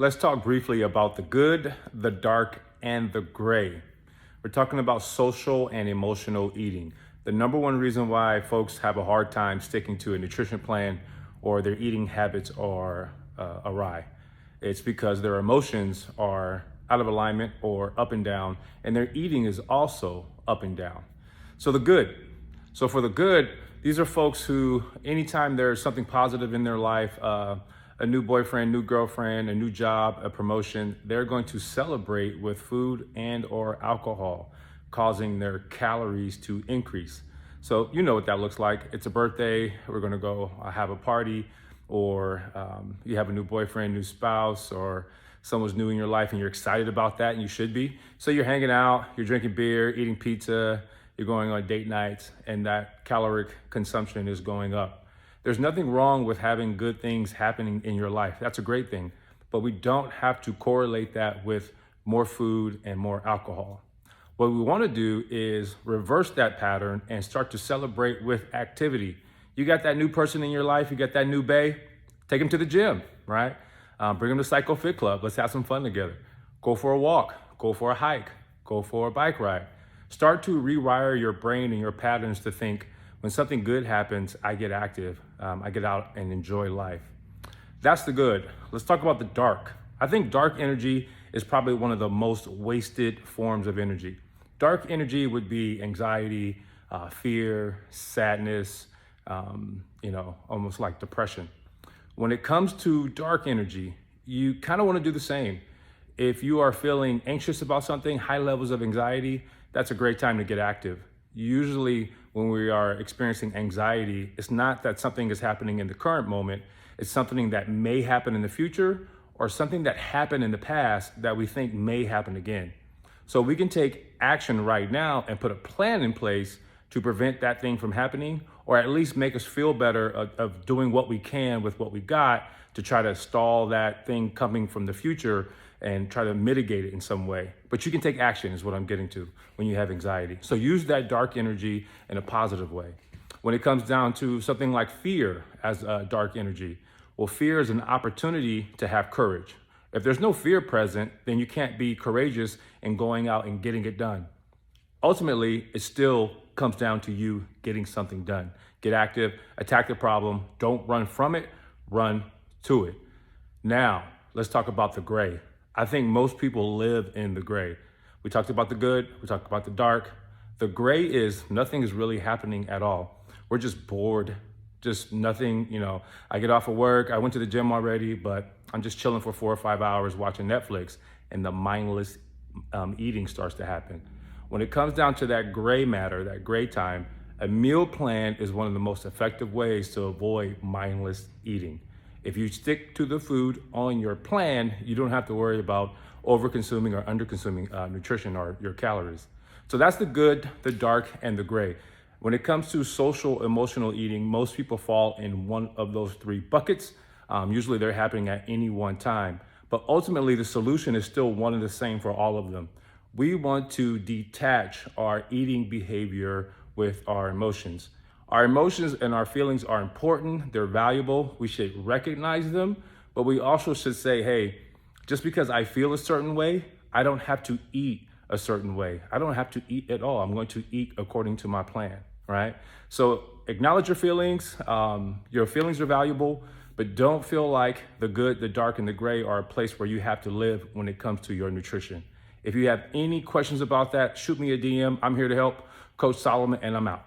Let's talk briefly about the good, the dark, and the gray. We're talking about social and emotional eating. The number one reason why folks have a hard time sticking to a nutrition plan or their eating habits are awry. It's because their emotions are out of alignment or up and down, and their eating is also up and down. So the good. So for the good, these are folks who, anytime there's something positive in their life, a new boyfriend, new girlfriend, a new job, a promotion, they're going to celebrate with food and or alcohol, causing their calories to increase. So you know what that looks like. It's a birthday, we're gonna go have a party, or you have a new boyfriend, new spouse, or someone's new in your life and you're excited about that, and you should be. So you're hanging out, you're drinking beer, eating pizza, you're going on date nights, and that caloric consumption is going up. There's nothing wrong with having good things happening in your life. That's a great thing, but we don't have to correlate that with more food and more alcohol. What we want to do is reverse that pattern and start to celebrate with activity. You got that new person in your life, you got that new bae, take them to the gym, right? Bring them to Psycho Fit Club. Let's have some fun together. Go for a walk, go for a hike, go for a bike ride. Start to rewire your brain and your patterns to think, when something good happens, I get active, I get out and enjoy life. That's the good. Let's talk about the dark. I think dark energy is probably one of the most wasted forms of energy. Dark energy would be anxiety, fear, sadness, almost like depression. When it comes to dark energy, you kind of want to do the same. If you are feeling anxious about something, high levels of anxiety, that's a great time to get active. Usually when we are experiencing anxiety, it's not that something is happening in the current moment, it's something that may happen in the future or something that happened in the past that we think may happen again. So we can take action right now and put a plan in place to prevent that thing from happening, or at least make us feel better of doing what we can with what we got to try to stall that thing coming from the future and try to mitigate it in some way. But you can take action is what I'm getting to when you have anxiety. So use that dark energy in a positive way. When it comes down to something like fear as a dark energy, well, fear is an opportunity to have courage. If there's no fear present, then you can't be courageous in going out and getting it done. Ultimately, it still comes down to you getting something done. Get active, attack the problem, don't run from it, run to it. Now, let's talk about the gray. I think most people live in the gray. We talked about the good, we talked about the dark. The gray is nothing is really happening at all. We're just bored, just nothing, I get off of work, I went to the gym already, but I'm just chilling for 4 or 5 hours watching Netflix, and the mindless eating starts to happen. When it comes down to that gray matter, that gray time, a meal plan is one of the most effective ways to avoid mindless eating. If you stick to the food on your plan, you don't have to worry about over-consuming or under-consuming nutrition or your calories. So that's the good, the dark, and the gray. When it comes to social emotional eating, most people fall in one of those three buckets. Usually they're happening at any one time. But ultimately, the solution is still one and the same for all of them. We want to detach our eating behavior with our emotions. Our emotions and our feelings are important, they're valuable, we should recognize them, but we also should say, hey, just because I feel a certain way, I don't have to eat a certain way. I don't have to eat at all. I'm going to eat according to my plan, right? So acknowledge your feelings. Your feelings are valuable, but don't feel like the good, the dark, and the gray are a place where you have to live when it comes to your nutrition. If you have any questions about that, shoot me a DM. I'm here to help. Coach Solomon, and I'm out.